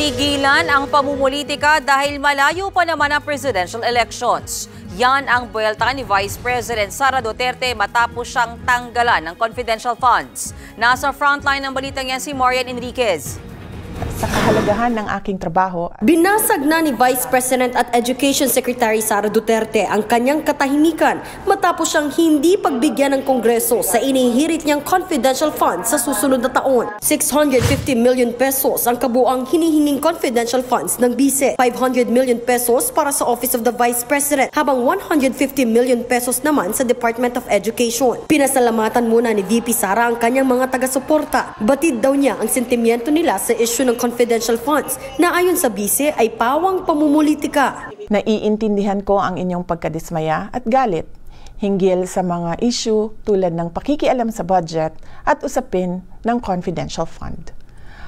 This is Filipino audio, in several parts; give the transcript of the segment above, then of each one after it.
Tigilan ang pamumulitika dahil malayo pa naman ang presidential elections. Yan ang buwelta ni Vice President Sara Duterte matapos siyang tanggalan ng confidential funds. Nasa frontline ng balitang yan si Marian Enriquez. Sa kahalagahan ng aking trabaho. Binasag na ni Vice President at Education Secretary Sara Duterte ang kanyang katahimikan matapos siyang hindi pagbigyan ng Kongreso sa inihirit niyang confidential funds sa susunod na taon. 650 million pesos ang kabuang hinihinging confidential funds ng bise, 500 million pesos para sa Office of the Vice President, habang 150 million pesos naman sa Department of Education. Pinasalamatan muna ni VP Sara ang kanyang mga taga-suporta. Batid daw niya ang sentimiento nila sa issue ng confidential funds na ayon sa bise ay pawang pamumulitika. Naiintindihan ko ang inyong pagkadismaya at galit hinggil sa mga issue tulad ng pakikialam sa budget at usapin ng confidential fund.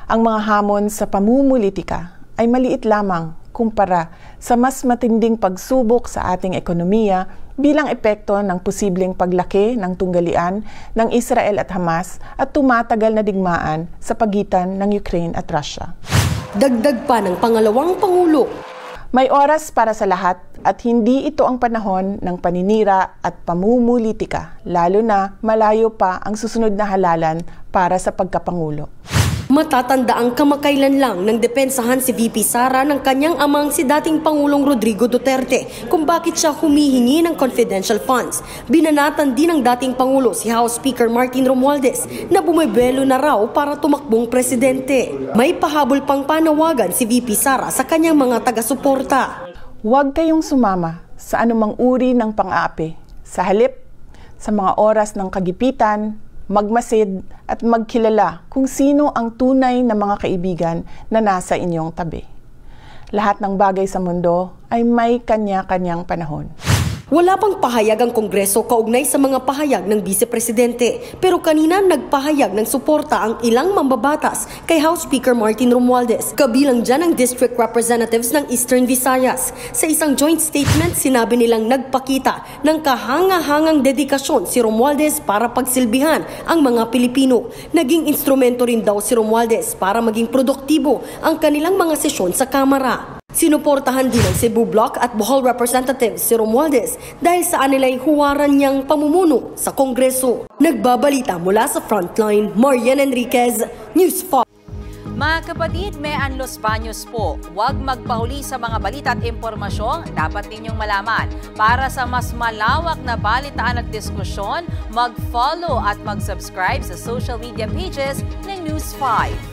Ang mga hamon sa pamumulitika ay maliit lamang kumpara sa mas matinding pagsubok sa ating ekonomiya bilang epekto ng posibleng paglaki ng tunggalian ng Israel at Hamas at tumatagal na digmaan sa pagitan ng Ukraine at Russia. Dagdag pa ng pangalawang Pangulo. May oras para sa lahat at hindi ito ang panahon ng paninira at pamumulitika, lalo na malayo pa ang susunod na halalan para sa pagkapangulo. Matatanda ang kamakailan lang ng depensahan si VP Sara ng kanyang amang si dating Pangulong Rodrigo Duterte kung bakit siya humihingi ng confidential funds. Binanatan din ng dating Pangulo si House Speaker Martin Romualdez na bumibelo na raw para tumakbong presidente. May pahabol pang panawagan si VP Sara sa kanyang mga taga-suporta. Huwag kayong sumama sa anumang uri ng pang-aapi. Sa halip, sa mga oras ng kagipitan, magmasid at magkilala kung sino ang tunay na mga kaibigan na nasa inyong tabi. Lahat ng bagay sa mundo ay may kanya-kanyang panahon. Wala pang pahayag ang Kongreso kaugnay sa mga pahayag ng Vice Presidente, pero kanina nagpahayag ng suporta ang ilang mambabatas kay House Speaker Martin Romualdez. Kabilang dyan ang District Representatives ng Eastern Visayas. Sa isang joint statement, sinabi nilang nagpakita ng kahanga-hangang dedikasyon si Romualdez para pagsilbihan ang mga Pilipino. Naging instrumento rin daw si Romualdez para maging produktibo ang kanilang mga sesyon sa Kamara. Sinuportahan din ng Cebu Bloc at Bohol Representative si Romualdez dahil sa anilay huwaran niyang pamumuno sa Kongreso. Nagbabalita mula sa Frontline, Marian Enriquez, News 5. Mga kapatid, may Los Baños po. Huwag magpahuli sa mga balita at impormasyong dapat ninyong malaman. Para sa mas malawak na balitaan at diskusyon, mag-follow at mag-subscribe sa social media pages ng News 5.